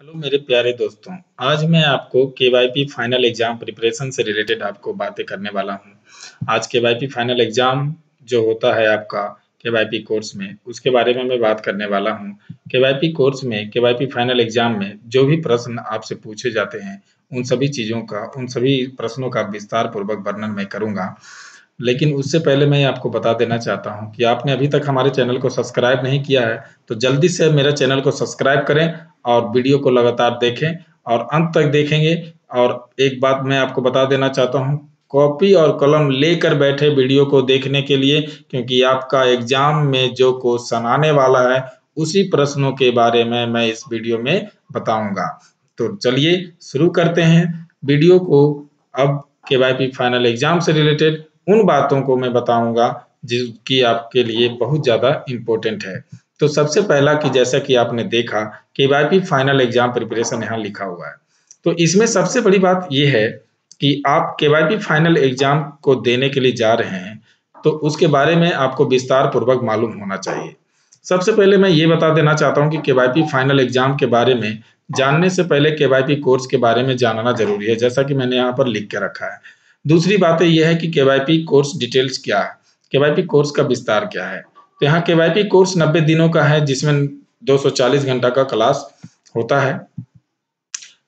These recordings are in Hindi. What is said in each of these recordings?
हेलो मेरे प्यारे दोस्तों। आज मैं आपको केवाईपी फाइनल एग्जाम प्रिपरेशन से रिलेटेड आपको बातें करने वाला हूं। आज केवाईपी फाइनल एग्जाम जो होता है आपका केवाईपी कोर्स में, उसके बारे में मैं बात करने वाला हूं। केवाईपी कोर्स में, केवाईपी फाइनल एग्जाम में जो भी प्रश्न आपसे पूछे जाते हैं, उन सभी प्रश्नों का विस्तार पूर्वक वर्णन मैं करूंगा। लेकिन उससे पहले मैं आपको बता देना चाहता हूं कि आपने अभी तक हमारे चैनल को सब्सक्राइब नहीं किया है, तो जल्दी से मेरे चैनल को सब्सक्राइब करें और वीडियो को लगातार देखें और अंत तक देखेंगे। और एक बात मैं आपको बता देना चाहता हूं, कॉपी और कलम लेकर बैठे वीडियो को देखने के लिए, क्योंकि आपका एग्जाम में जो क्वेश्चन आने वाला है, उसी प्रश्नों के बारे में मैं इस वीडियो में बताऊंगा। तो चलिए शुरू करते हैं वीडियो को। अब केवाईपी फाइनल एग्जाम से रिलेटेड उन बातों को मैं बताऊंगा जिसकी आपके लिए बहुत ज़्यादा इम्पोर्टेंट है। तो सबसे पहला कि जैसा कि आपने देखा केवाईपी फाइनल एग्जाम प्रिपरेशन यहाँ लिखा हुआ है। तो इसमें सबसे बड़ी बात ये है कि आप केवाईपी फाइनल एग्जाम को देने के लिए जा रहे हैं, तो उसके बारे में आपको विस्तार पूर्वक मालूम होना चाहिए। सबसे पहले मैं ये बता देना चाहता हूँ कि केवाईपी फाइनल एग्जाम के बारे में जानने से पहले केवाईपी कोर्स के बारे में जानना जरूरी है, जैसा कि मैंने यहाँ पर लिख के रखा है। दूसरी बात यह है कि केवाईपी कोर्स डिटेल्स क्या है, केवाईपी कोर्स का विस्तार क्या है। तो यहाँ केवाईपी कोर्स 90 दिनों का है, जिसमें 240 घंटा का क्लास होता है।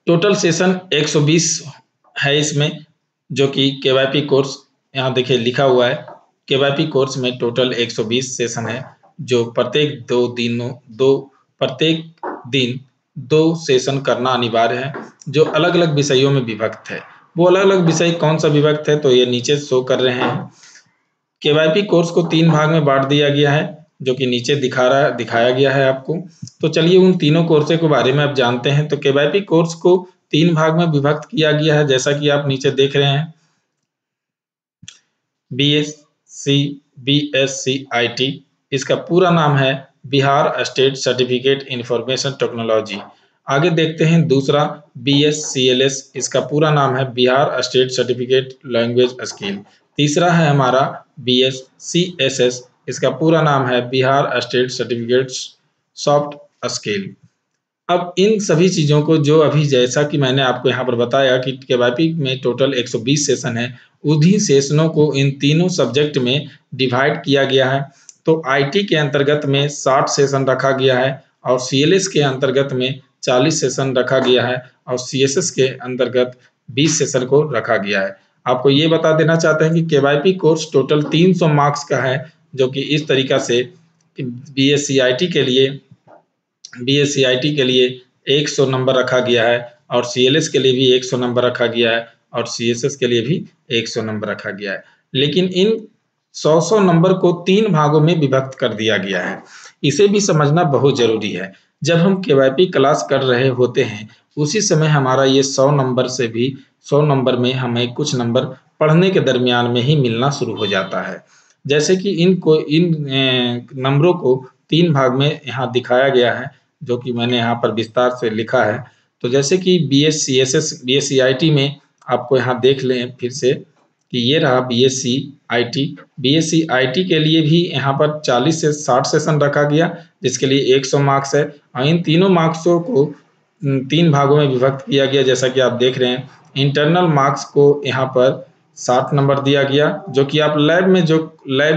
टोटल सेशन 120 है इसमें, जो कि केवाईपी कोर्स यहाँ देखिए लिखा हुआ है। केवाईपी कोर्स में टोटल 120 सेशन है, जो प्रत्येक दिन दो सेशन करना अनिवार्य है, जो अलग अलग विषयों में विभक्त है। वो अलग अलग विषय कौन सा विभक्त है, तो ये नीचे शो कर रहे हैं। केवाईपी कोर्स को 3 भाग में बांट दिया गया है, जो कि नीचे दिखाया गया है आपको। तो चलिए उन तीनों कोर्सों के बारे में आप जानते हैं। तो केवाईपी कोर्स को 3 भाग में विभक्त किया गया है, जैसा कि आप नीचे देख रहे हैं। बीएससी बीएससीआईटी, इसका पूरा नाम है Bihar state certificate information technology. आगे देखते हैं दूसरा बीएससीएलएस, इसका पूरा नाम है Bihar state certificate language skill. तीसरा है हमारा बीएससीएसएस, इसका पूरा नाम है Bihar state certificate soft skill. अब इन सभी चीज़ों को जो अभी जैसा कि मैंने आपको यहाँ पर बताया कि केवाईपी में टोटल 120 सेशन है, उन्हीं सेशनों को इन तीनों सब्जेक्ट में डिवाइड किया गया है। तो आईटी के अंतर्गत में 60 सेशन रखा गया है और सीएलएस के अंतर्गत में 40 सेशन रखा गया है और सीएसएस के अंतर्गत 20 सेशन को रखा गया है। आपको ये बता देना चाहते हैं कि केवाईपी कोर्स टोटल 300 मार्क्स का है, जो कि इस तरीका से बीएससीआईटी के लिए 100 नंबर रखा गया है और सीएलएस के लिए भी 100 नंबर रखा गया है और सीएसएस के लिए भी 100 नंबर रखा गया है। लेकिन इन 100 नंबर को 3 भागों में विभक्त कर दिया गया है। इसे भी समझना बहुत जरूरी है। जब हम केवाईपी क्लास कर रहे होते हैं, उसी समय हमारा ये 100 नंबर से भी 100 नंबर में हमें कुछ नंबर पढ़ने के दरमियान में ही मिलना शुरू हो जाता है। जैसे कि इन नंबरों को 3 भाग में यहाँ दिखाया गया है, जो कि मैंने यहाँ पर विस्तार से लिखा है। तो जैसे कि बीएससीएसएस बीएससीआईटी में आपको यहाँ देख लें फिर से कि ये रहा बीएससीआईटी। बीएससीआईटी के लिए भी यहाँ पर 40 से 60 सेशन रखा गया, जिसके लिए 100 मार्क्स है और इन तीनों मार्क्सों को 3 भागों में विभक्त किया गया, जैसा कि आप देख रहे हैं। इंटरनल मार्क्स को यहाँ पर 60 नंबर दिया गया, जो कि आप लैब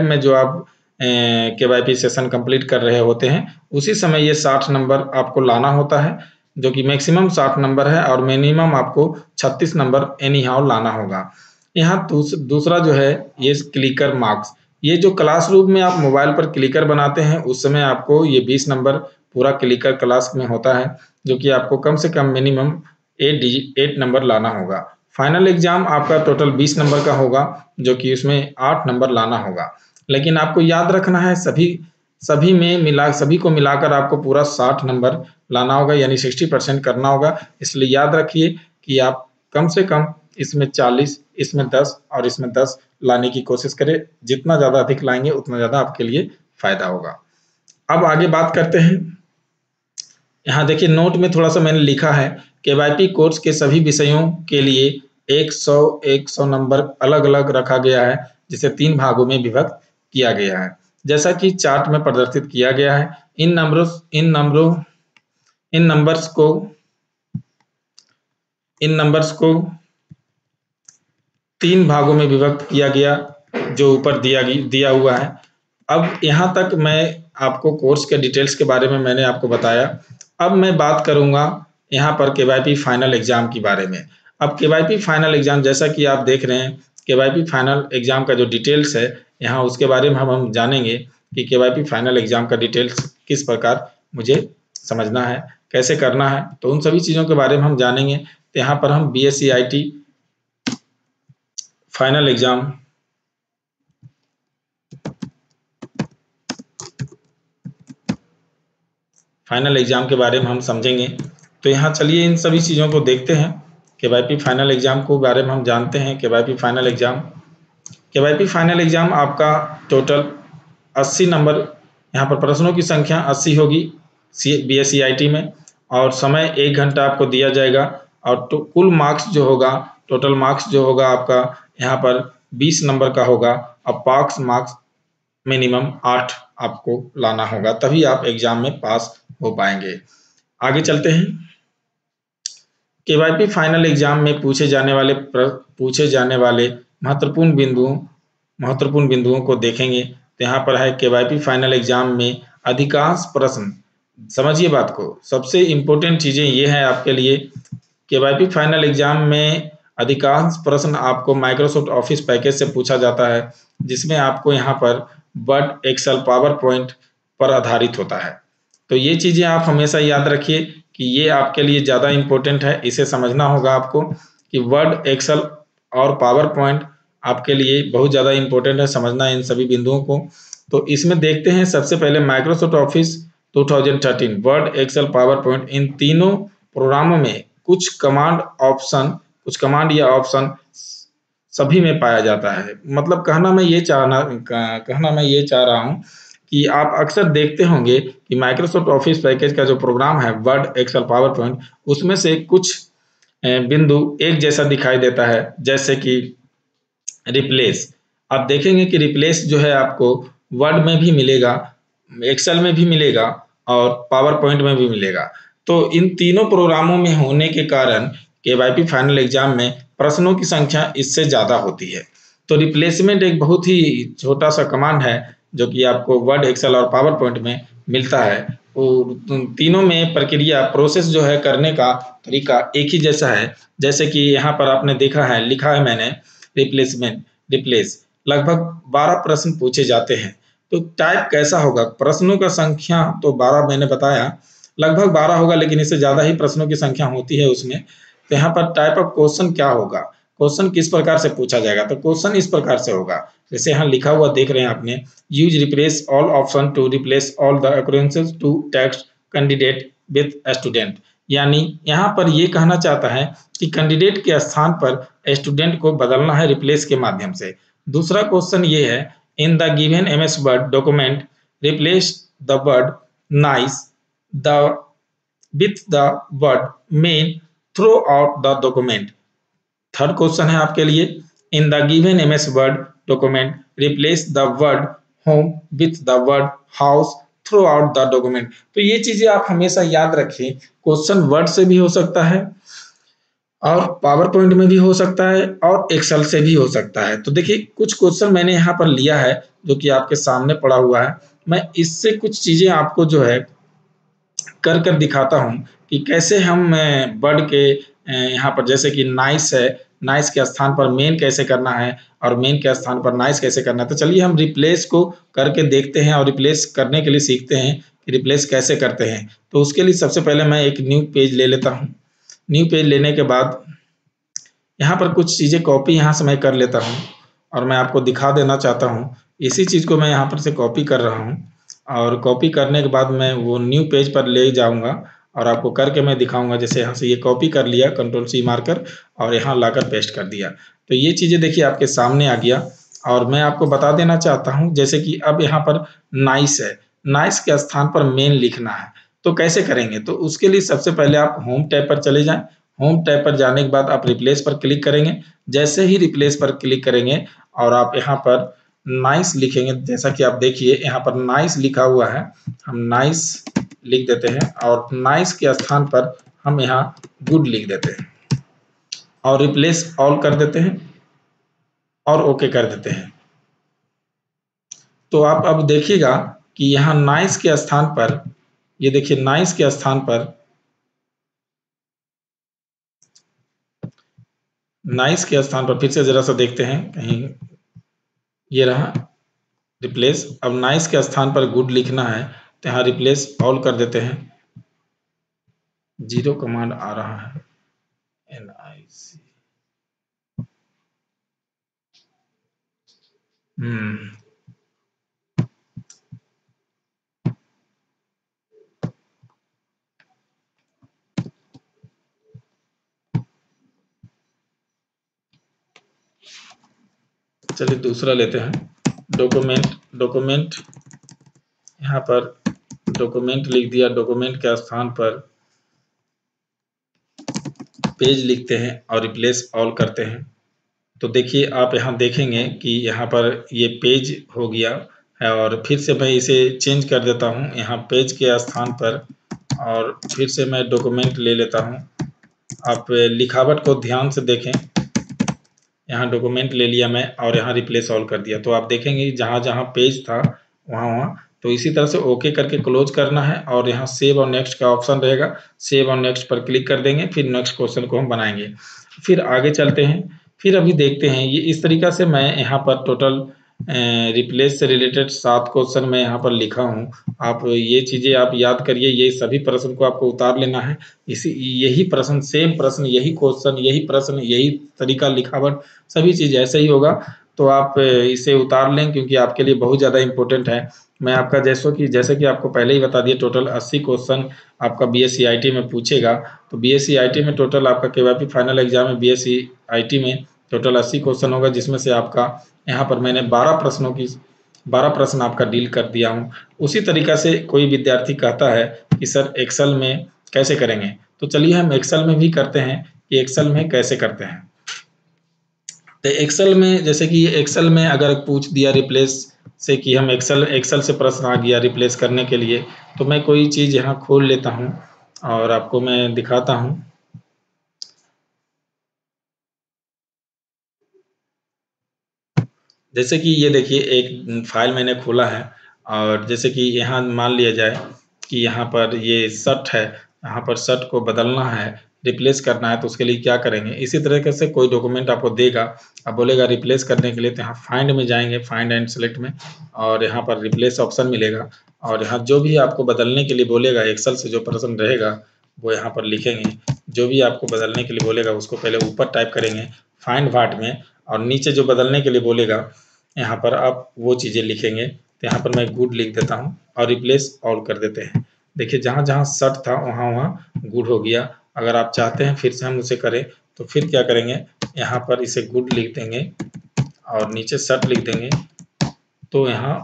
में जो आप केवाईपी सेशन कंप्लीट कर रहे होते हैं, उसी समय ये 60 नंबर आपको लाना होता है, जो कि मैक्सिमम 60 नंबर है और मिनिमम आपको 36 नंबर एनी हाउ लाना होगा। यहाँ दूसरा जो है ये क्लिकर मार्क्स। ये जो क्लासरूम में आप मोबाइल पर क्लिकर बनाते हैं, उस समय आपको ये 20 नंबर पूरा क्लिकर क्लास में होता है, जो कि आपको कम से कम मिनिमम 8 नंबर लाना होगा। फाइनल एग्जाम आपका टोटल 20 नंबर का होगा, जो कि उसमें 8 नंबर लाना होगा। लेकिन आपको याद रखना है सभी को मिलाकर आपको पूरा 60 नंबर लाना होगा, यानी 60% करना होगा। इसलिए याद रखिए कि आप कम से कम इसमें 40, इसमें 10 और इसमें 10 लाने की कोशिश करें। जितना ज़्यादा अधिक लाएंगे उतना ज़्यादा आपके लिए फायदा होगा। अब आगे बात करते हैं। यहाँ देखिए नोट में थोड़ा सा मैंने लिखा है, केवाईपी कोर्स के सभी विषयों के लिए 100 नंबर अलग अलग रखा गया है, जिसे 3 भागों में विभक्त किया गया है, जैसा कि चार्ट में प्रदर्शित किया गया है। इन नंबर्स को इन नंबर्स को 3 भागों में विभक्त किया गया जो ऊपर दिया हुआ है। अब यहाँ तक मैं आपको कोर्स के डिटेल्स के बारे में मैंने आपको बताया। अब मैं बात करूँगा यहाँ पर केवाईपी फाइनल एग्जाम के बारे में। अब केवाईपी फाइनल एग्जाम जैसा कि आप देख रहे हैं, केवाईपी फाइनल एग्जाम का जो डिटेल्स है यहाँ उसके बारे में हम जानेंगे कि केवाईपी फाइनल एग्जाम का डिटेल्स किस प्रकार मुझे समझना है, कैसे करना है, तो उन सभी चीज़ों के बारे में हम जानेंगे। तो यहाँ पर हम बीएससी आईटी फाइनल एग्जाम के बारे में हम समझेंगे। तो यहाँ चलिए इन सभी चीज़ों को देखते हैं। केवाईपी फाइनल एग्जाम को बारे में हम जानते हैं। केवाईपी फाइनल एग्जाम आपका टोटल 80 नंबर, यहाँ पर प्रश्नों की संख्या 80 होगी बीएससी आईटी में, और समय 1 घंटा आपको दिया जाएगा। और तो कुल मार्क्स जो होगा, टोटल मार्क्स जो होगा आपका यहाँ पर 20 नंबर का होगा। अब पास मार्क्स मिनिमम 8 आपको लाना होगा, तभी आप एग्जाम में पास हो पाएंगे। आगे चलते हैं। केवाईपी फाइनल एग्जाम में पूछे जाने वाले महत्वपूर्ण बिंदुओं को देखेंगे। तो यहाँ पर है केवाईपी फाइनल एग्जाम में अधिकांश प्रश्न, समझिए बात को, सबसे इम्पोर्टेंट चीजें ये है आपके लिए। केवाईपी फाइनल एग्जाम में अधिकांश प्रश्न आपको माइक्रोसॉफ्ट ऑफिस पैकेज से पूछा जाता है, जिसमें आपको यहाँ पर वर्ड, एक्सेल, पावर पॉइंट पर आधारित होता है। तो ये चीजें आप हमेशा याद रखिए कि ये आपके लिए ज़्यादा इम्पोर्टेंट है। इसे समझना होगा आपको कि वर्ड, एक्सेल और पावर पॉइंट आपके लिए बहुत ज़्यादा इम्पोर्टेंट है, समझना इन सभी बिंदुओं को। तो इसमें देखते हैं सबसे पहले Microsoft Office 2013, Word, Excel, PowerPoint, इन तीनों प्रोग्रामों में कुछ कमांड या ऑप्शन सभी में पाया जाता है। मतलब कहना मैं ये चाह रहा हूँ कि आप अक्सर देखते होंगे कि माइक्रोसॉफ्ट ऑफिस पैकेज का जो प्रोग्राम है वर्ड, एक्सेल, पावर पॉइंट, उसमें से कुछ बिंदु एक जैसा दिखाई देता है, जैसे कि रिप्लेस। आप देखेंगे कि रिप्लेस जो है आपको वर्ड में भी मिलेगा, एक्सेल में भी मिलेगा और पावर पॉइंट में भी मिलेगा। तो इन तीनों प्रोग्रामों में होने के कारण केवाईपी फाइनल एग्जाम में प्रश्नों की संख्या इससे ज़्यादा होती है। तो रिप्लेसमेंट एक बहुत ही छोटा सा कमांड है जो कि आपको वर्ड, एक्सेल और पावर पॉइंट में मिलता है। और तीनों में प्रक्रिया, प्रोसेस जो है करने का तरीका एक ही जैसा है। जैसे कि यहाँ पर आपने देखा है, लिखा है मैंने रिप्लेस, लगभग 12 प्रश्न पूछे जाते हैं। तो टाइप कैसा होगा, प्रश्नों का संख्या तो 12 मैंने बताया, लगभग 12 होगा, लेकिन इससे ज़्यादा ही प्रश्नों की संख्या होती है उसमें। तो यहाँ पर टाइप ऑफ क्वेश्चन क्या होगा, क्वेश्चन किस प्रकार से पूछा जाएगा, तो क्वेश्चन इस प्रकार से होगा, जैसे यहाँ लिखा हुआ देख रहे हैं आपने, use replace all option to replace all the occurrences to text candidate with student. यानी यहाँ पर ये कहना चाहता है कि कैंडिडेट के स्थान पर स्टूडेंट को बदलना है रिप्लेस के माध्यम से। दूसरा क्वेश्चन ये है, in the given MS Word document replace the word nice the with the word main through out the document. Third question है आपके लिए, इन the given MS Word document replace the word home with the word house through out the document. तो ये चीजें आप हमेशा याद रखें। क्वेश्चन वर्ड से भी हो सकता है और पावर पॉइंट में भी हो सकता है और एक्सेल से भी हो सकता है। तो देखिए कुछ क्वेश्चन मैंने यहाँ पर लिया है जो कि आपके सामने पड़ा हुआ है। मैं इससे कुछ चीजें आपको जो है कर दिखाता हूँ कि कैसे हम वर्ड के यहाँ पर, जैसे कि नाइस है, नाइस के स्थान पर मेन कैसे करना है और मेन के स्थान पर नाइस कैसे करना है। तो चलिए हम रिप्लेस को करके देखते हैं और रिप्लेस करने के लिए सीखते हैं कि रिप्लेस कैसे करते हैं। तो उसके लिए सबसे पहले मैं एक न्यू पेज ले लेता हूँ। न्यू पेज लेने के बाद यहाँ पर कुछ चीज़ें कॉपी यहाँ से मैं कर लेता हूँ और मैं आपको दिखा देना चाहता हूँ। इसी चीज़ को मैं यहाँ पर से कॉपी कर रहा हूँ और कॉपी करने के बाद मैं वो न्यू पेज पर ले जाऊँगा और आपको करके मैं दिखाऊंगा। जैसे यहाँ से ये कॉपी कर लिया, कंट्रोल-C मारकर, और यहाँ लाकर पेस्ट कर दिया। तो ये चीज़ें देखिए आपके सामने आ गया। और मैं आपको बता देना चाहता हूँ, जैसे कि अब यहाँ पर नाइस है, नाइस के स्थान पर मेन लिखना है। तो कैसे करेंगे, तो उसके लिए सबसे पहले आप होम टैब पर चले जाएं। होम टैब पर जाने के बाद आप रिप्लेस पर क्लिक करेंगे। जैसे ही रिप्लेस पर क्लिक करेंगे और आप यहाँ पर नाइस लिखेंगे, जैसा कि आप देखिए यहाँ पर नाइस लिखा हुआ है, हम नाइस लिख देते हैं और नाइस के स्थान पर हम यहाँ गुड लिख देते हैं। और रिप्लेस ऑल कर देते हैं और ओके कर देते हैं। तो आप अब देखिएगा कि यहाँ नाइस के स्थान पर, ये देखिए नाइस के स्थान पर, नाइस के स्थान पर फिर से जरा सा देखते हैं कहीं, ये रहा रिप्लेस। अब नाइस के स्थान पर गुड लिखना है तो यहाँ रिप्लेस ऑल कर देते हैं। 0 कमांड आ रहा है, NIC। चलिए दूसरा लेते हैं, डॉक्यूमेंट यहाँ पर डॉक्यूमेंट लिख दिया, डॉक्यूमेंट के स्थान पर पेज लिखते हैं और रिप्लेस ऑल करते हैं। तो देखिए आप यहाँ देखेंगे कि यहाँ पर ये पेज हो गया है, और फिर से मैं इसे चेंज कर देता हूँ यहाँ पेज के स्थान पर, और फिर से मैं डॉक्यूमेंट ले लेता हूँ। आप लिखावट को ध्यान से देखें, यहाँ डॉक्यूमेंट ले लिया मैं और यहाँ रिप्लेस ऑल कर दिया। तो आप देखेंगे जहाँ जहाँ पेज था वहाँ, तो इसी तरह से ओके करके क्लोज करना है, और यहाँ सेव और नेक्स्ट का ऑप्शन रहेगा, सेव और नेक्स्ट पर क्लिक कर देंगे, फिर नेक्स्ट क्वेश्चन को हम बनाएंगे। फिर आगे चलते हैं, फिर अभी देखते हैं ये इस तरीका से मैं यहाँ पर टोटल रिप्लेस से रिलेटेड 7 क्वेश्चन मैं यहाँ पर लिखा हूँ। आप ये चीज़ें आप याद करिए, ये सभी प्रश्न को आपको उतार लेना है। इसी यही प्रश्न, सेम प्रश्न, यही क्वेश्चन, यही प्रश्न, यही तरीका, लिखावट, सभी चीज़ ऐसे ही होगा। तो आप इसे उतार लें क्योंकि आपके लिए बहुत ज़्यादा इम्पोर्टेंट है। मैं आपका जैसे कि आपको पहले ही बता दिया, टोटल 80 क्वेश्चन आपका बीएससी आईटी में पूछेगा। तो बीएससी आईटी में टोटल आपका केवाईपी फाइनल एग्जाम में बीएससी आईटी में टोटल 80 क्वेश्चन होगा, जिसमें से आपका यहाँ पर मैंने 12 प्रश्न आपका डील कर दिया हूँ। उसी तरीका से कोई विद्यार्थी कहता है कि सर एक्सेल में कैसे करेंगे, तो चलिए हम एक्सेल में भी करते हैं कि एक्सेल में कैसे करते हैं। तो एक्सेल में जैसे कि एक्सेल में अगर पूछ दिया रिप्लेस से कि हम एक्सेल से प्रश्न आ गया रिप्लेस करने के लिए, तो मैं कोई चीज़ यहाँ खोल लेता हूँ और आपको मैं दिखाता हूँ। जैसे कि ये देखिए एक फाइल मैंने खोला है, और जैसे कि यहाँ मान लिया जाए कि यहाँ पर ये शर्ट है, यहाँ पर शर्ट को बदलना है, रिप्लेस करना है, तो उसके लिए क्या करेंगे, इसी तरीके से कोई डॉक्यूमेंट आपको देगा, अब बोलेगा रिप्लेस करने के लिए, तो यहाँ फाइंड में जाएंगे, फाइंड एंड सेलेक्ट में, और यहाँ पर रिप्लेस ऑप्शन मिलेगा, और यहाँ जो भी आपको बदलने के लिए बोलेगा एक्सेल से जो प्रश्न रहेगा वो यहाँ पर लिखेंगे। जो भी आपको बदलने के लिए बोलेगा उसको पहले ऊपर टाइप करेंगे फाइंड वाट में, और नीचे जो बदलने के लिए बोलेगा यहाँ पर आप वो चीज़ें लिखेंगे। तो यहाँ पर मैं गुड लिख देता हूँ और रिप्लेस ऑल कर देते हैं। देखिए जहाँ जहाँ शर्ट था वहाँ वहाँ गुड हो गया। अगर आप चाहते हैं फिर से हम उसे करें तो फिर क्या करेंगे, यहाँ पर इसे गुड लिख देंगे और नीचे शर्ट लिख देंगे, तो यहाँ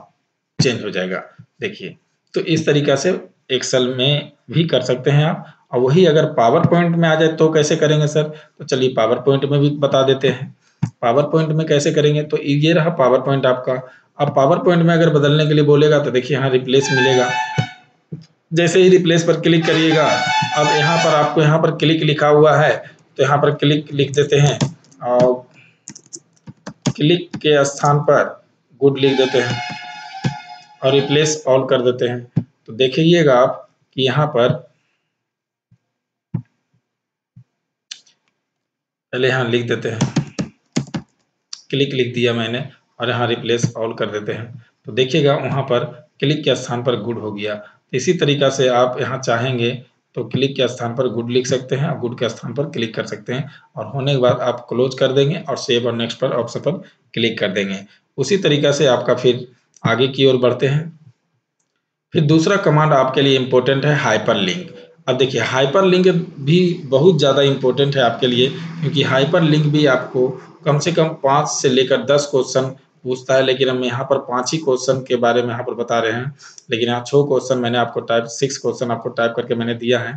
चेंज हो जाएगा। देखिए तो इस तरीका से एक्सेल में भी कर सकते हैं आप। और वही अगर पावर पॉइंट में आ जाए तो कैसे करेंगे सर, तो चलिए पावर पॉइंट में भी बता देते हैं। पावर पॉइंट में कैसे करेंगे, तो ये रहा पावर पॉइंट आपका। अब पावर पॉइंट में अगर बदलने के लिए बोलेगा तो देखिए यहाँ रिप्लेस मिलेगा, जैसे ही रिप्लेस पर क्लिक करिएगा, अब यहाँ पर आपको यहाँ पर क्लिक लिखा हुआ है तो यहाँ पर क्लिक लिख देते हैं, और क्लिक के स्थान पर गुड लिख देते हैं और रिप्लेस ऑल कर देते हैं। तो देखिएगा आप कि यहाँ पर पहले यहाँ लिख देते हैं, क्लिक लिख दिया मैंने और यहाँ रिप्लेस ऑल कर देते हैं, तो देखिएगा वहाँ पर क्लिक के स्थान पर गुड हो गया। तो इसी तरीका से आप यहाँ चाहेंगे तो क्लिक के स्थान पर गुड लिख सकते हैं और गुड के स्थान पर क्लिक कर सकते हैं, और होने के बाद आप क्लोज कर देंगे और सेव और नेक्स्ट पर ऑप्शन पर क्लिक कर देंगे। उसी तरीका से आपका फिर आगे की ओर बढ़ते हैं। फिर दूसरा कमांड आपके लिए इम्पोर्टेंट है हाइपरलिंक। अब देखिए हाइपरलिंक भी बहुत ज़्यादा इम्पोर्टेंट है आपके लिए, क्योंकि हाइपरलिंक भी आपको कम से कम 5 से लेकर 10 क्वेश्चन पूछता है, लेकिन हम यहाँ पर 5 ही क्वेश्चन के बारे में यहाँ पर बता रहे हैं। लेकिन यहाँ 6 क्वेश्चन मैंने आपको 6 क्वेश्चन आपको टाइप करके मैंने दिया है,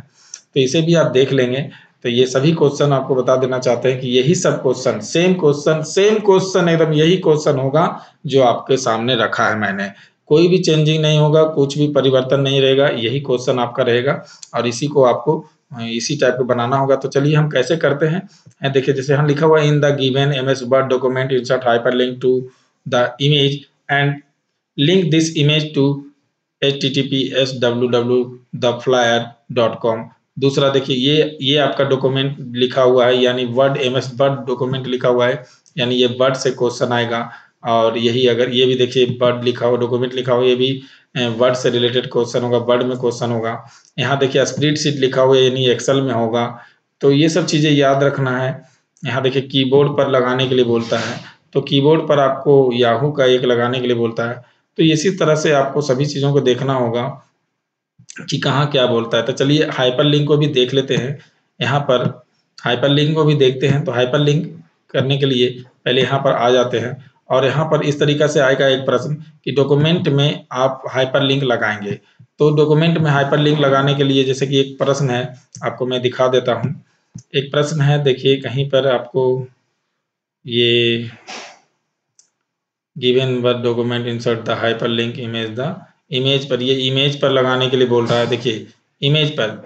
तो इसे भी आप देख लेंगे। तो ये सभी क्वेश्चन आपको बता देना चाहते हैं कि यही सब क्वेश्चन सेम क्वेश्चन एकदम यही क्वेश्चन होगा जो आपके सामने रखा है मैंने। कोई भी चेंजिंग नहीं होगा, कुछ भी परिवर्तन नहीं रहेगा, यही क्वेश्चन आपका रहेगा और इसी को आपको इसी टाइप का बनाना होगा। तो चलिए हम कैसे करते हैं, देखिए जैसे यहाँ लिखा हुआ है in the given MS Word document insert hyperlink to the image and link this image to https://theflyer.com। दूसरा देखिए ये आपका डॉक्यूमेंट लिखा हुआ है, यानी वर्ड एमएस वर्ड डॉक्यूमेंट लिखा हुआ है, यानी ये वर्ड से क्वेश्चन आएगा। और यही अगर ये भी देखिए वर्ड लिखा हुआ डॉक्यूमेंट लिखा हुआ, ये भी वर्ड से रिलेटेड क्वेश्चन होगा, वर्ड में क्वेश्चन होगा। यहाँ देखिए स्प्रेडशीट लिखा हुआ है, यानी एक्सेल में होगा। तो ये सब चीजें याद रखना है। यहाँ देखिए कीबोर्ड पर लगाने के लिए बोलता है, तो कीबोर्ड पर आपको याहू का एक लगाने के लिए बोलता है। तो इसी तरह से आपको सभी चीजों को देखना होगा कि कहाँ क्या बोलता है। तो चलिए हाइपरलिंक को भी देख लेते हैं। यहाँ पर हाइपरलिंक को भी देखते हैं। तो हाइपरलिंक करने के लिए पहले यहाँ पर आ जाते हैं, और यहाँ पर इस तरीका से आएगा एक प्रश्न कि डॉक्यूमेंट में आप हाइपरलिंक लगाएंगे। तो डॉक्यूमेंट में हाइपरलिंक लगाने के लिए जैसे कि एक प्रश्न है, आपको मैं दिखा देता हूँ। एक प्रश्न है, देखिए कहीं पर आपको ये given word document insert the hyperlink image the image पर, ये इमेज पर लगाने के लिए बोल रहा है। देखिए इमेज पर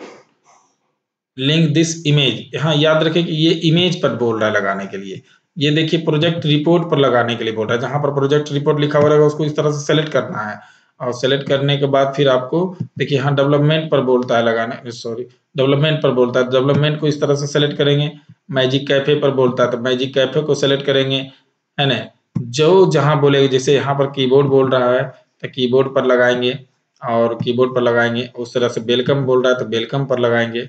लिंक दिस इमेज, यहाँ याद रखें कि ये इमेज पर बोल रहा है लगाने के लिए। ये देखिए प्रोजेक्ट रिपोर्ट पर लगाने के लिए बोल रहा है। जहां पर प्रोजेक्ट रिपोर्ट लिखा हुआ रहेगा उसको इस तरह से सेलेक्ट करना है, और सेलेक्ट करने के बाद फिर आपको देखिए यहाँ डेवलपमेंट पर बोलता है लगाने, सॉरी डेवलपमेंट पर बोलता है। डेवलपमेंट को इस तरह से सेलेक्ट करेंगे। मैजिक कैफे पर बोलता है तो मैजिक कैफे को सेलेक्ट करेंगे, है ना। जो जहां बोलेगा, जैसे यहाँ पर कीबोर्ड बोल रहा है तो कीबोर्ड पर लगाएंगे, और कीबोर्ड पर लगाएंगे। उस तरह से वेलकम बोल रहा है तो वेलकम पर लगाएंगे,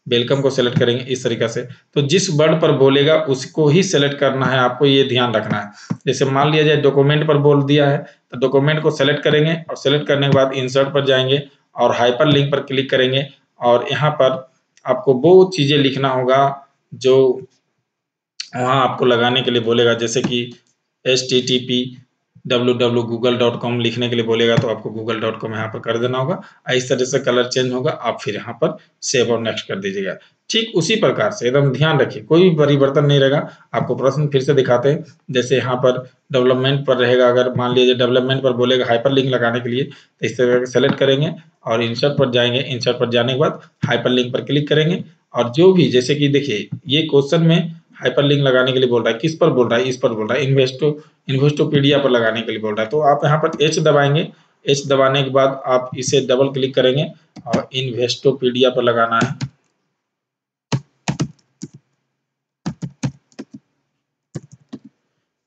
वेलकम को सेलेक्ट करेंगे इस तरीका से। तो जिस वर्ड पर बोलेगा उसको ही सेलेक्ट करना है, आपको ये ध्यान रखना है। जैसे मान लिया जाए डॉक्यूमेंट पर बोल दिया है तो डॉक्यूमेंट को सेलेक्ट करेंगे, और सेलेक्ट करने के बाद इंसर्ट पर जाएंगे और हाइपरलिंक पर क्लिक करेंगे। और यहाँ पर आपको वो चीजें लिखना होगा जो वहां आपको लगाने के लिए बोलेगा। जैसे कि http://google.com लिखने के लिए बोलेगा तो आपको google.com यहाँ पर कर देना होगा। इस तरह से कलर चेंज होगा, आप फिर यहाँ पर सेव और नेक्स्ट कर दीजिएगा। ठीक उसी प्रकार से एकदम ध्यान रखिए, कोई भी परिवर्तन नहीं रहेगा। आपको प्रश्न फिर से दिखाते हैं। जैसे यहाँ पर डेवलपमेंट पर रहेगा, अगर मान लीजिए डेवलपमेंट पर बोलेगा हाइपरलिंक लगाने के लिए, तो इस तरह से सेलेक्ट करेंगे और इंसर्ट पर जाएंगे। इंसर्ट पर जाने के बाद हाइपरलिंक पर क्लिक करेंगे, और जो भी जैसे कि देखिए ये क्वेश्चन में हाइपरलिंक लगाने के लिए बोल रहा है, किस पर बोल रहा है, इस पर बोल रहा है, इन्वेस्टोपीडिया पर लगाने के लिए बोल रहा है। तो आप यहाँ पर एच दबाएंगे। एच दबाने के बाद आप इसे डबल क्लिक करेंगे और इन्वेस्टोपीडिया पर लगाना है।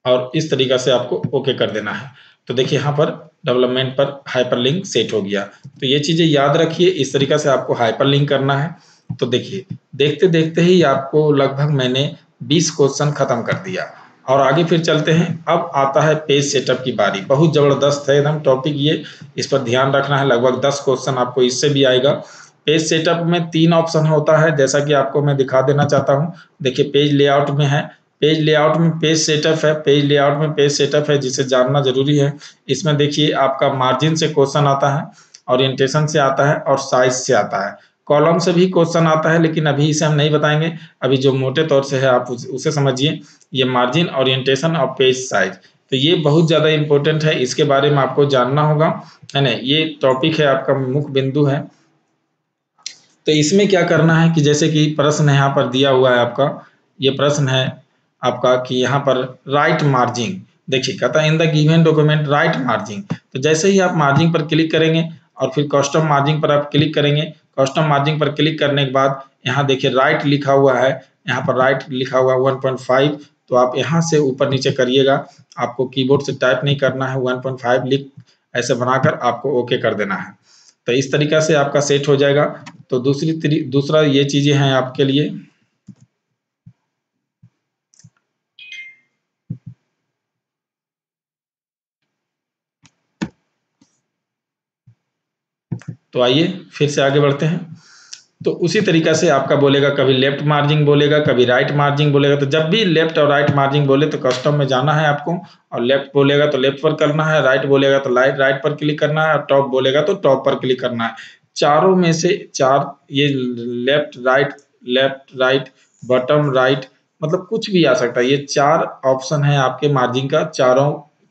और इस तरीका से आपको ओके कर देना है। तो देखिए यहाँ पर डेवलपमेंट पर हाइपरलिंक सेट हो गया। तो ये चीजें याद रखिए, इस तरीका से आपको हाइपरलिंक करना है। तो देखिए देखते देखते ही आपको लगभग मैंने 20 क्वेश्चन खत्म कर दिया, और आगे फिर चलते हैं। अब आता है पेज सेटअप की बारी। बहुत जबरदस्त है एकदम टॉपिक ये, इस पर ध्यान रखना है। लगभग 10 क्वेश्चन आपको इससे भी आएगा। पेज सेटअप में 3 ऑप्शन होता है, जैसा कि आपको मैं दिखा देना चाहता हूँ। देखिए पेज लेआउट में है, पेज लेआउट में पेज सेटअप है, पेज लेआउट में पेज सेटअप है, जिसे जानना जरूरी है। इसमें देखिए आपका मार्जिन से क्वेश्चन आता है, ओरिएंटेशन से आता है, और साइज से आता है। कॉलम से भी क्वेश्चन आता है, लेकिन अभी इसे हम नहीं बताएंगे। अभी जो मोटे तौर से है आप उसे समझिए। ये मार्जिन, ओरिएंटेशन और पेज साइज, तो ये बहुत ज्यादा इंपॉर्टेंट है, इसके बारे में आपको जानना होगा, है ना। ये टॉपिक है, आपका मुख्य बिंदु है। तो इसमें क्या करना है कि जैसे कि प्रश्न यहाँ पर दिया हुआ है आपका, ये प्रश्न है आपका कि यहाँ पर राइट मार्जिन। देखिए कहता है in the given document right margin. तो जैसे ही आप मार्जिन पर क्लिक करेंगे और फिर कस्टम मार्जिन पर आप क्लिक करेंगे, कस्टम मार्जिन पर क्लिक करने के बाद यहाँ देखिए राइट लिखा हुआ है, यहाँ पर राइट लिखा हुआ 1.5। तो आप यहाँ से ऊपर नीचे करिएगा, आपको कीबोर्ड से टाइप नहीं करना है। 1.5 लिख ऐसे बनाकर आपको ओके कर देना है। तो इस तरीका से आपका सेट हो जाएगा। तो दूसरा ये चीजें हैं आपके लिए। तो आइए फिर से आगे बढ़ते हैं। तो उसी तरीका से आपका बोलेगा, कभी लेफ्ट मार्जिन बोलेगा, कभी राइट मार्जिन बोलेगा। तो जब भी लेफ्ट और राइट मार्जिन बोले तो कस्टम में जाना है आपको, और लेफ्ट बोलेगा तो लेफ्ट पर करना है, राइट बोलेगा तो राइट पर क्लिक करना है, और टॉप बोलेगा तो टॉप पर क्लिक करना है। चारों में से चार, ये लेफ्ट राइट बॉटम राइट, मतलब कुछ भी आ सकता है। ये 4 ऑप्शन है आपके मार्जिन का।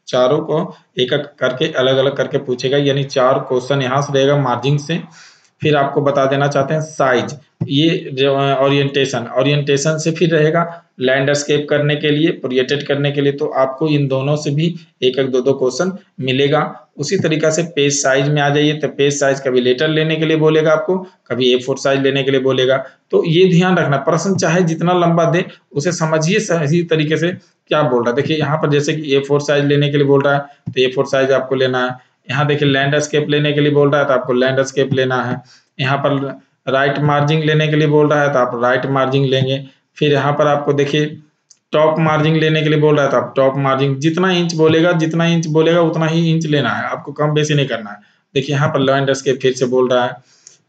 चारों को एक एक करके अलग अलग करके पूछेगा, यानी 4 क्वेश्चन यहाँ से रहेगा मार्जिन से। फिर आपको बता देना चाहते हैं साइज, ये जो ओरिएंटेशन, ओरिएंटेशन से फिर रहेगा लैंडस्केप करने के लिए, प्रोजेक्टेड करने के लिए, तो आपको इन दोनों से भी एक एक दो दो क्वेश्चन मिलेगा। उसी तरीका से पेज साइज में आ जाइए, तो पेज साइज कभी लेटर लेने के लिए बोलेगा आपको, कभी A4 साइज लेने के लिए बोलेगा। तो ये ध्यान रखना, प्रश्न चाहे जितना लंबा दे उसे समझिए सही तरीके से क्या बोल रहा है। देखिए यहाँ पर जैसे कि A4 साइज लेने के लिए बोल रहा है तो A4 साइज आपको लेना है। यहाँ देखिए लैंडस्केप लेने के लिए बोल रहा है तो आपको लैंडस्केप लेना है। यहाँ पर राइट मार्जिन लेने के लिए बोल रहा है तो आप राइट मार्जिन लेंगे। फिर यहाँ पर आपको देखिए टॉप मार्जिन लेने के लिए बोल रहा है तो आप टॉप मार्जिन, जितना इंच बोलेगा उतना ही इंच लेना है, आपको कम बेसी नहीं करना है। देखिए यहाँ पर लैंडस्केप फिर से बोल रहा है।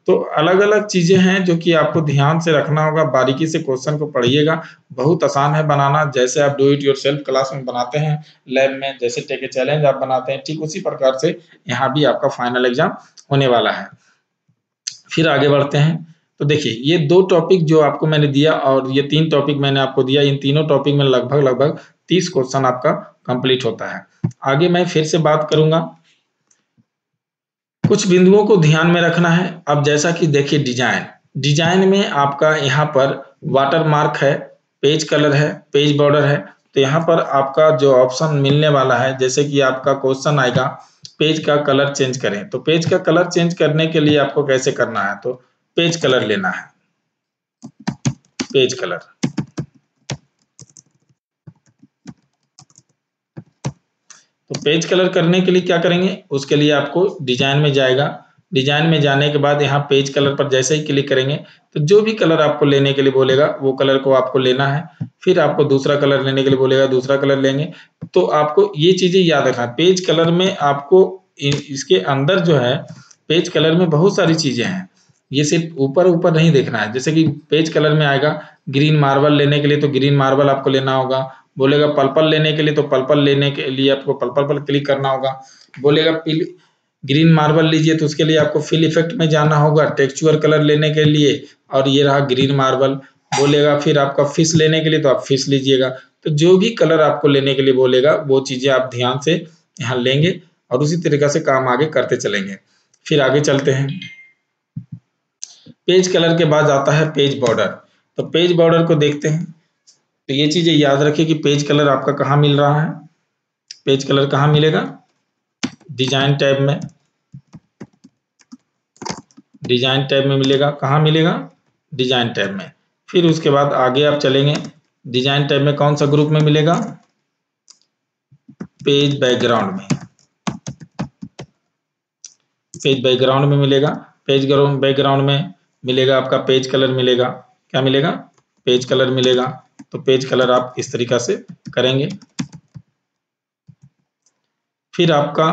तो अलग-अलग चीजें हैं जो कि आपको ध्यान से रखना होगा, बारीकी से क्वेश्चन को पढ़िएगा। बहुत आसान है बनाना, जैसे आप डू इट योरसेल्फ क्लास में बनाते हैं, लैब में जैसे टेक ए चैलेंज आप बनाते हैं, ठीक उसी प्रकार से यहाँ भी आपका फाइनल एग्जाम होने वाला है। फिर आगे बढ़ते हैं। तो देखिए ये 2 टॉपिक जो आपको मैंने दिया और ये 3 टॉपिक मैंने आपको दिया, इन तीनों टॉपिक में लगभग 30 क्वेश्चन आपका कंप्लीट होता है। आगे मैं फिर से बात करूंगा, कुछ बिंदुओं को ध्यान में रखना है। अब जैसा कि देखिए डिजाइन, डिजाइन में आपका यहाँ पर वाटर मार्क है, पेज कलर है, पेज बॉर्डर है। तो यहाँ पर आपका जो ऑप्शन मिलने वाला है, जैसे कि आपका क्वेश्चन आएगा पेज का कलर चेंज करें, तो पेज का कलर चेंज करने के लिए आपको कैसे करना है, तो पेज कलर लेना है, पेज कलर। तो पेज कलर करने के लिए क्या करेंगे, उसके लिए आपको डिजाइन में जाएगा, डिजाइन में जाने के बाद यहाँ पेज कलर पर जैसे ही क्लिक करेंगे तो जो भी कलर आपको लेने के लिए बोलेगा वो कलर को आपको लेना है। फिर आपको दूसरा कलर लेने के लिए बोलेगा, दूसरा कलर लेंगे। तो आपको ये चीजें याद रखना, पेज कलर में आपको इसके अंदर जो है पेज कलर में बहुत सारी चीजें हैं, ये सिर्फ ऊपर ऊपर नहीं देखना है। जैसे कि पेज कलर में आएगा ग्रीन मार्बल लेने के लिए तो ग्रीन मार्बल आपको लेना होगा, बोलेगा पर्पल लेने के लिए तो पर्पल लेने के लिए आपको पर्पल पर क्लिक करना होगा, बोलेगा ग्रीन मार्बल लीजिए तो उसके लिए आपको फिल इफेक्ट में जाना होगा टेक्सचर कलर लेने के लिए, और ये रहा ग्रीन मार्बल। बोलेगा फिर आपका फिश लेने के लिए तो आप फिश लीजिएगा। तो जो भी कलर आपको लेने के लिए बोलेगा वो चीजें आप ध्यान से यहाँ लेंगे और उसी तरीके से काम आगे करते चलेंगे। फिर आगे चलते हैं, पेज कलर के बाद आता है पेज बॉर्डर। तो पेज बॉर्डर को देखते हैं, तो ये चीजें याद रखिए कि पेज कलर आपका कहाँ मिल रहा है, पेज कलर कहाँ मिलेगा, डिजाइन टैब में, डिजाइन टैब में मिलेगा। कहाँ मिलेगा, डिजाइन टैब में। फिर उसके बाद आगे आप चलेंगे, डिजाइन टैब में कौन सा ग्रुप में मिलेगा, पेज बैकग्राउंड में, पेज बैकग्राउंड में मिलेगा। पेज बैकग्राउंड में मिलेगा आपका पेज कलर मिलेगा, क्या मिलेगा, पेज कलर मिलेगा। तो पेज कलर आप इस तरीका से करेंगे। फिर आपका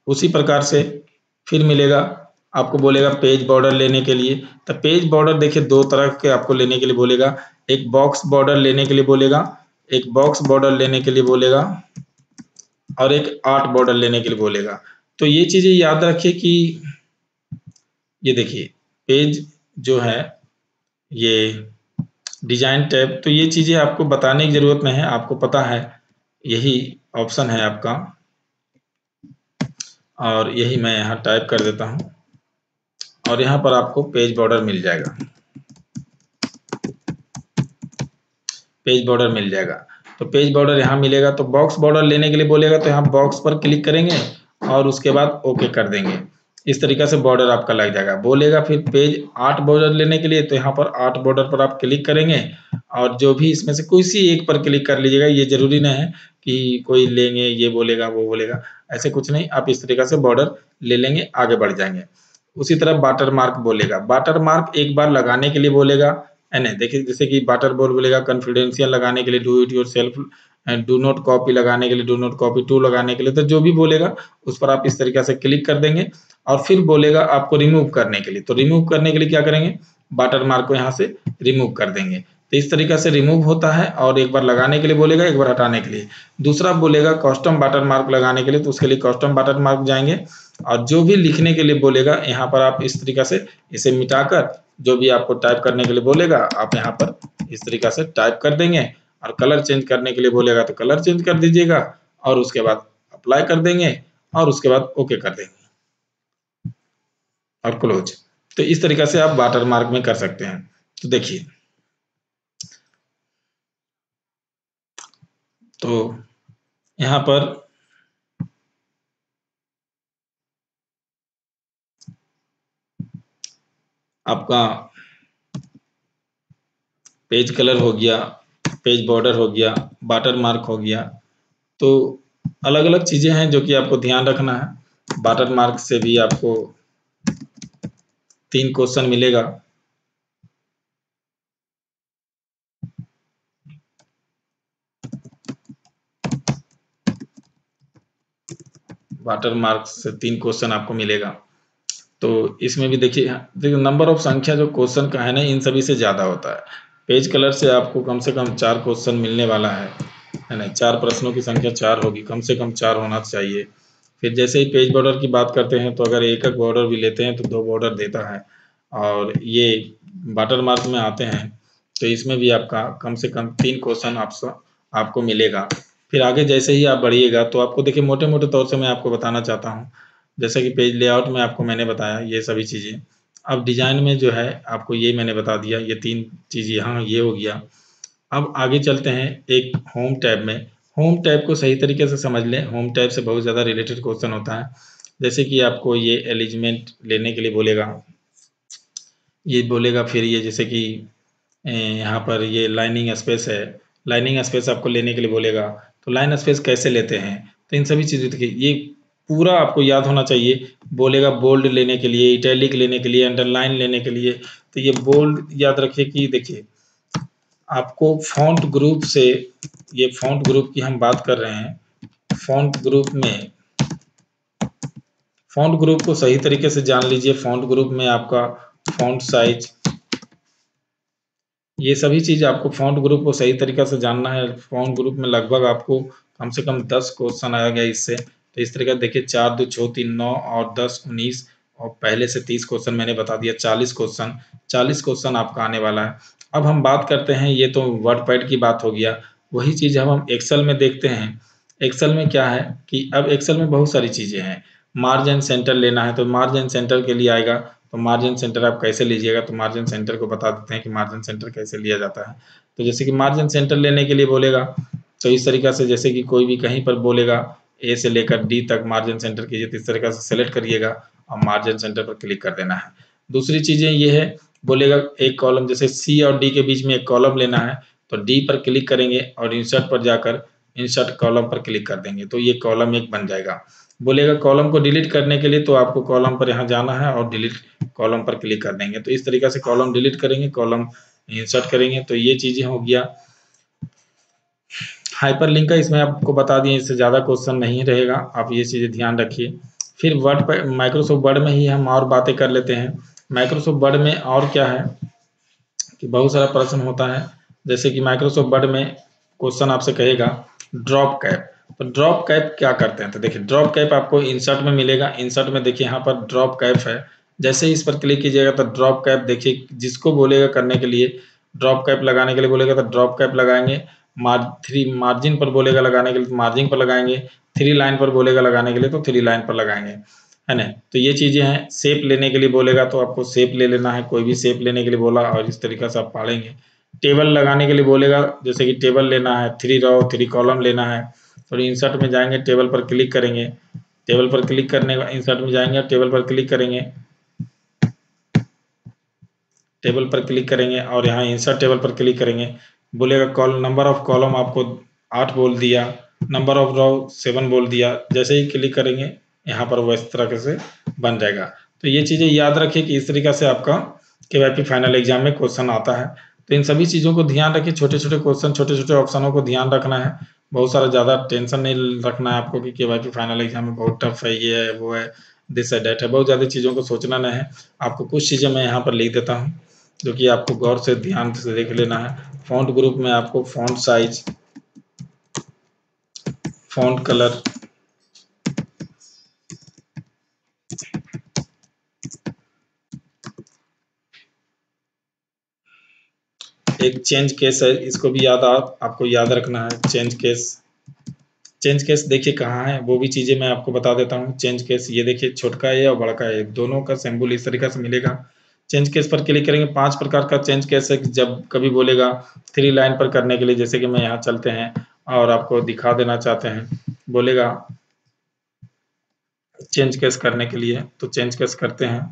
उसी प्रकार से फिर मिलेगा, आपको बोलेगा पेज बॉर्डर लेने के लिए। तो पेज बॉर्डर देखिए 2 तरह के आपको लेने के लिए बोलेगा, एक बॉक्स बॉर्डर लेने के लिए बोलेगा, एक बॉक्स बॉर्डर लेने के लिए बोलेगा और एक आर्ट बॉर्डर लेने के लिए बोलेगा। तो ये चीजें याद रखिए कि ये देखिए पेज जो है ये डिजाइन टैब, तो ये चीजें आपको बताने की जरूरत नहीं है, आपको पता है यही ऑप्शन है आपका। और यही मैं यहाँ टाइप कर देता हूँ और यहाँ पर आपको पेज बॉर्डर मिल जाएगा, पेज बॉर्डर मिल जाएगा। तो पेज बॉर्डर यहाँ मिलेगा। तो बॉक्स बॉर्डर लेने के लिए बोलेगा तो यहाँ बॉक्स पर क्लिक करेंगे और उसके बाद ओके कर देंगे। इस तरीका से बॉर्डर आपका लग जाएगा। बोलेगा फिर पेज आर्ट बॉर्डर लेने के लिए तो यहाँ पर आर्ट बॉर्डर पर आप क्लिक करेंगे और जो भी इसमें से कोई सी एक पर क्लिक कर लीजिएगा। ये जरूरी नहीं है कि कोई लेंगे ये बोलेगा वो बोलेगा, ऐसे कुछ नहीं, आप इस तरीका से बॉर्डर ले लेंगे, आगे बढ़ जाएंगे। उसी तरह वाटर मार्क बोलेगा, वाटर मार्क एक बार लगाने के लिए बोलेगा है ना। देखिए जैसे कि वाटर बोल बोलेगा कॉन्फिडेंशियल लगाने के लिए, do it yourself, do not copy लगाने के लिए, डू नॉट कॉपी टू लगाने के लिए, तो जो भी बोलेगा उस पर आप इस तरीके से क्लिक कर देंगे। और फिर बोलेगा आपको रिमूव करने के लिए, तो रिमूव करने के लिए क्या करेंगे, वाटर मार्क को यहाँ से रिमूव कर देंगे। तो इस तरीका से रिमूव होता है। और एक बार लगाने के लिए बोलेगा, एक बार हटाने के लिए। दूसरा बोलेगा कस्टम वाटर मार्क लगाने के लिए, तो उसके लिए कस्टम वाटर मार्क जाएंगे और जो भी लिखने के लिए बोलेगा यहाँ पर आप इस तरीका से इसे मिटाकर जो भी आपको टाइप करने के लिए बोलेगा आप यहाँ पर इस तरीका से टाइप कर देंगे। और कलर चेंज करने के लिए बोलेगा तो कलर चेंज कर दीजिएगा और उसके बाद अप्लाई कर देंगे और उसके बाद ओके कर देंगे और क्लोज। तो इस तरीका से आप वाटर मार्क में कर सकते हैं। तो देखिए, तो यहाँ पर आपका पेज कलर हो गया, पेज बॉर्डर हो गया, वाटर मार्क हो गया। तो अलग-अलग चीज़ें हैं जो कि आपको ध्यान रखना है। वाटर मार्क से भी आपको 3 क्वेश्चन मिलेगा। वाटर मार्क से 3 क्वेश्चन आपको मिलेगा। तो इसमें भी देखिए नंबर ऑफ संख्या जो क्वेश्चन का है ना, इन सभी से ज़्यादा होता है। पेज कलर से आपको कम से कम 4 क्वेश्चन मिलने वाला है ना? 4 प्रश्नों की संख्या 4 होगी, कम से कम 4 होना चाहिए। फिर जैसे ही पेज बॉर्डर की बात करते हैं, तो अगर एक-एक बॉर्डर भी लेते हैं, तो 2 बॉर्डर देता है। और ये वाटर मार्क में आते हैं, तो इसमें भी आपका कम से कम 3 क्वेश्चन आपको मिलेगा। फिर आगे जैसे ही आप बढ़िएगा, तो आपको देखिए मोटे-मोटे तौर से मैं आपको बताना चाहता हूँ। जैसे कि पेज लेआउट में आपको मैंने बताया ये सभी चीज़ें। अब डिज़ाइन में जो है आपको ये मैंने बता दिया, ये 3 चीज़ यहाँ ये हो गया। अब आगे चलते हैं एक होम टैब में। होम टैब को सही तरीके से समझ लें, होम टैब से बहुत ज़्यादा रिलेटेड क्वेश्चन होता है। जैसे कि आपको ये एलिजमेंट लेने के लिए बोलेगा, ये बोलेगा फिर ये जैसे कि यहाँ पर ये लाइनिंग स्पेस है, लाइनिंग स्पेस आपको लेने के लिए बोलेगा, तो लाइन स्पेस कैसे लेते हैं? तो इन सभी चीज़ों देखिए ये पूरा आपको याद होना चाहिए। बोलेगा बोल्ड लेने के लिए, इटैलिक लेने के लिए, अंडरलाइन लेने के लिए, तो ये बोल्ड याद रखिए कि देखिए आपको फ़ॉन्ट ग्रुप से, ये फ़ॉन्ट ग्रुप की हम बात कर रहे हैं। फ़ॉन्ट ग्रुप को सही तरीके से जान लीजिए। फ़ॉन्ट ग्रुप में आपका फ़ॉन्ट साइज़, ये सभी चीज़ आपको फ़ॉन्ट ग्रुप को सही तरीक़ा से जानना है। फ़ॉन्ट ग्रुप में लगभग आपको कम से कम 10 क्वेश्चन आ गया इससे। तो इस तरीक़ा देखिए 4 2 6 3 9 और 10 19 और पहले से 30 क्वेश्चन मैंने बता दिया, 40 क्वेश्चन आपका आने वाला है। अब हम बात करते हैं, ये तो वर्डपैड की बात हो गया। वही चीज़ अब हम एक्सेल में देखते हैं। एक्सेल में क्या है कि अब एक्सेल में बहुत सारी चीज़ें हैं। मार्जिन सेंटर लेना है, तो मार्जिन सेंटर के लिए आएगा, तो मार्जिन सेंटर आप कैसे लीजिएगा? तो मार्जिन सेंटर को बता देते हैं कि मार्जिन सेंटर कैसे लिया जाता है। तो जैसे कि मार्जिन सेंटर लेने के लिए बोलेगा, तो इस तरीक़ा से जैसे कि कोई भी कहीं पर बोलेगा ए से लेकर डी तक मार्जिन सेंटर कीजिए, तो इस तरीक़ा से सेलेक्ट करिएगा और मार्जिन सेंटर पर क्लिक कर देना है। दूसरी चीज़ें ये है, बोलेगा एक कॉलम जैसे सी और डी के बीच में एक कॉलम लेना है, तो डी पर क्लिक करेंगे और इंसर्ट पर जाकर इंसर्ट कॉलम पर क्लिक कर देंगे, तो ये कॉलम एक बन जाएगा। बोलेगा कॉलम को डिलीट करने के लिए, तो आपको कॉलम पर यहाँ जाना है और डिलीट कॉलम पर क्लिक कर देंगे। तो इस तरीक़ा से कॉलम डिलीट करेंगे, कॉलम इंसर्ट करेंगे, तो ये चीज़ें हो गया। हाइपरलिंक का इसमें आपको बता दिए, इससे ज़्यादा क्वेश्चन नहीं रहेगा, आप ये चीज़ें ध्यान रखिए। फिर वर्ड पे माइक्रोसॉफ्ट वर्ड में ही हम और बातें कर लेते हैं। माइक्रोसॉफ्ट वर्ड में और क्या है कि बहुत सारा प्रश्न होता है। जैसे कि माइक्रोसॉफ्ट वर्ड में क्वेश्चन आपसे कहेगा ड्रॉप कैप, तो ड्रॉप कैप क्या करते हैं? तो देखिए ड्रॉप कैप आपको इंसर्ट में मिलेगा। इंसर्ट में देखिए यहाँ पर ड्रॉप कैप है, जैसे ही इस पर क्लिक कीजिएगा तो ड्रॉप कैप देखिए, जिसको बोलेगा करने के लिए, ड्रॉप कैप लगाने के लिए बोलेगा तो ड्रॉप कैप लगाएंगे। मार्जिन पर बोलेगा लगाने के लिए तो मार्जिन पर लगाएंगे। 3 लाइन पर बोलेगा लगाने के लिए तो 3 लाइन पर लगाएंगे, है ना? तो ये चीज़ें हैं। शेप लेने के लिए बोलेगा तो आपको शेप ले लेना है, कोई भी शेप लेने के लिए बोला और इस तरीक़ा से आप पढ़ेंगे। टेबल लगाने के लिए बोलेगा, जैसे कि टेबल लेना है, 3 रो 3 कॉलम लेना है, तो इंसर्ट में जाएँगे, टेबल पर क्लिक करेंगे। टेबल पर क्लिक करने के बाद इंसर्ट में जाएँगे, टेबल पर क्लिक करेंगे। टेबल पर क्लिक करेंगे और यहाँ इंसर्ट टेबल पर क्लिक करेंगे। बोलेगा नंबर ऑफ कॉलम आपको 8 बोल दिया, नंबर ऑफ रो 7 बोल दिया। जैसे ही क्लिक करेंगे यहाँ पर वो इस तरह से बन जाएगा। तो ये चीज़ें याद रखिए कि इस तरीक़ा से आपका केवाईपी फाइनल एग्ज़ाम में क्वेश्चन आता है। तो इन सभी चीज़ों को ध्यान रखिए, छोटे-छोटे क्वेश्चन, छोटे-छोटे ऑप्शनों को ध्यान रखना है। बहुत सारा ज़्यादा टेंशन नहीं रखना है आपको कि केवाईपी फाइनल एग्ज़ाम में बहुत टफ है, ये है, वो है, दिस है, दैट है। बहुत ज़्यादा चीज़ों को सोचना नहीं है। आपको कुछ चीज़ें मैं यहाँ पर लिख देता हूँ, जो कि आपको गौर से ध्यान से देख लेना है। फ़ॉन्ट ग्रुप में आपको फ़ॉन्ट साइज़, फ़ॉन्ट कलर, एक चेंज केस है, इसको भी आपको याद रखना है। चेंज केस देखिए कहाँ है, वो भी चीज़ें मैं आपको बता देता हूँ। चेंज केस ये देखिए छोटका ए और बड़का ए, दोनों का सिंबल इस तरीक़ा से मिलेगा। चेंज केस पर क्लिक करेंगे। 5 प्रकार का चेंज केस है। जब कभी बोलेगा 3 लाइन पर करने के लिए, जैसे कि मैं यहाँ चलते हैं और आपको दिखा देना चाहते हैं, बोलेगा चेंज केस करने के लिए, तो चेंज केस करते हैं।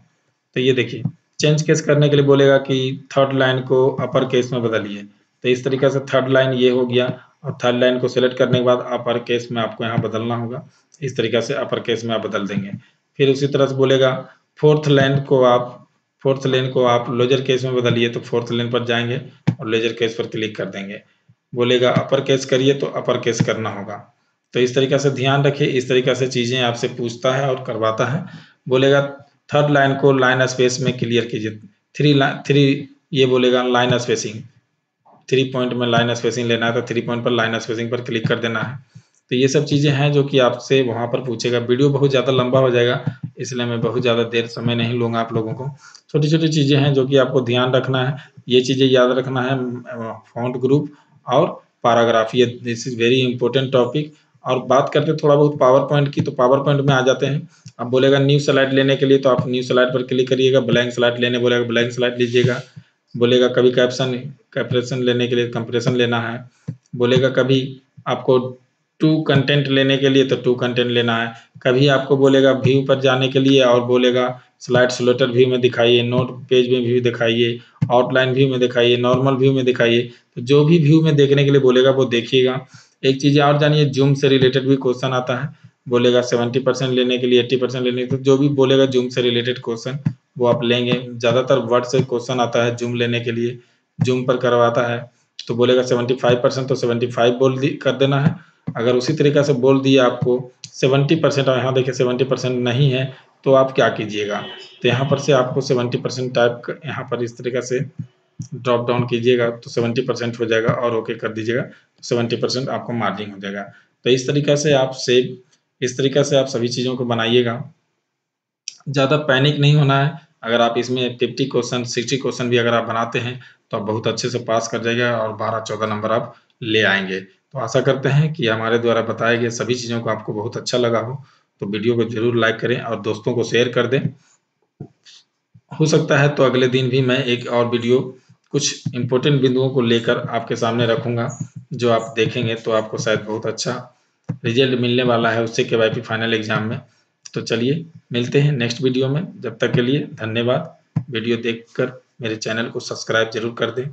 तो ये देखिए, चेंज केस करने के लिए बोलेगा कि थर्ड लाइन को अपर केस में बदलिए। तो इस तरीके से थर्ड लाइन ये हो गया, और थर्ड लाइन को सेलेक्ट करने के बाद अपर केस में आपको यहाँ बदलना होगा। इस तरीके से अपर केस में आप बदल देंगे। फिर उसी तरह से बोलेगा फोर्थ लाइन को आप लोअर केस में बदलिए, तो फोर्थ लाइन पर जाएंगे और लोअर केस पर क्लिक कर देंगे। बोलेगा अपर केस करिए, तो अपर केस करना होगा। तो इस तरीके से ध्यान रखिए, इस तरीके से चीजें आपसे पूछता है और करवाता है। बोलेगा थर्ड लाइन को लाइन स्पेस में क्लियर कीजिए। थ्री ये बोलेगा लाइन स्पेसिंग, 3 पॉइंट में लाइन स्पेसिंग लेना है, तो 3 पॉइंट पर लाइन स्पेसिंग पर क्लिक कर देना है। तो ये सब चीजें हैं जो कि आपसे वहां पर पूछेगा। वीडियो बहुत ज्यादा लंबा हो जाएगा, इसलिए मैं बहुत ज्यादा देर समय नहीं लूंगा आप लोगों को। छोटी छोटी चीजें हैं जो कि आपको ध्यान रखना है, ये चीजें याद रखना है। फॉन्ट ग्रुप और पैराग्राफ, ये this is very important topic. और बात करते हैं थोड़ा बहुत पावर पॉइंट की, तो पावर पॉइंट में आ जाते हैं। अब बोलेगा न्यू स्लाइड लेने के लिए, तो आप न्यू स्लाइड पर क्लिक करिएगा। ब्लैंक स्लाइड लेने बोलेगा, ब्लैंक स्लाइड लीजिएगा। बोलेगा कभी कैप्शन लेने के लिए कंप्रेशन लेना है। बोलेगा कभी आपको टू कंटेंट लेने के लिए, तो टू कंटेंट लेना है। कभी आपको बोलेगा व्यू पर जाने के लिए और बोलेगा स्लाइड स्लोटर व्यू में दिखाइए, नोट पेज में व्यू दिखाइए, आउटलाइन व्यू में दिखाइए, नॉर्मल व्यू में दिखाइए। तो जो भी व्यू में देखने के लिए बोलेगा वो देखिएगा। एक चीज और जानिए, जूम से रिलेटेड भी क्वेश्चन आता है। बोलेगा 70% लेने के लिए, 80% लेने के लिए, तो जो भी बोलेगा जूम से रिलेटेड क्वेश्चन वो आप लेंगे। ज्यादातर वर्ड से क्वेश्चन आता है जूम लेने के लिए, जूम पर करवाता है। तो बोलेगा 75%, तो 75 कर देना है। अगर उसी तरीके से बोल दिया आपको 70%, और यहाँ देखिए 70% नहीं है, तो आप क्या कीजिएगा, तो यहाँ पर से आपको 70% टाइप यहाँ पर इस तरीके से ड्रॉप डाउन कीजिएगा, तो 70% हो जाएगा और ओके कर दीजिएगा, तो 70% आपको मार्जिन हो जाएगा। तो इस तरीके से इस तरीके से आप सभी चीज़ों को बनाइएगा। ज़्यादा पैनिक नहीं होना है। अगर आप इसमें 50 क्वेश्चन 60 क्वेश्चन भी अगर आप बनाते हैं, तो आप बहुत अच्छे से पास कर जाएगा और 12-14 नंबर आप ले आएंगे। तो आशा करते हैं कि हमारे द्वारा बताए गए सभी चीज़ों को आपको बहुत अच्छा लगा हो। तो वीडियो को जरूर लाइक करें और दोस्तों को शेयर कर दें। हो सकता है तो अगले दिन भी मैं एक और वीडियो कुछ इम्पोर्टेंट बिंदुओं को लेकर आपके सामने रखूंगा, जो आप देखेंगे तो आपको शायद बहुत अच्छा रिजल्ट मिलने वाला है उससे केवाईपी फाइनल एग्जाम में। तो चलिए मिलते हैं नेक्स्ट वीडियो में, जब तक के लिए धन्यवाद। वीडियो देखकर मेरे चैनल को सब्सक्राइब जरूर कर दें।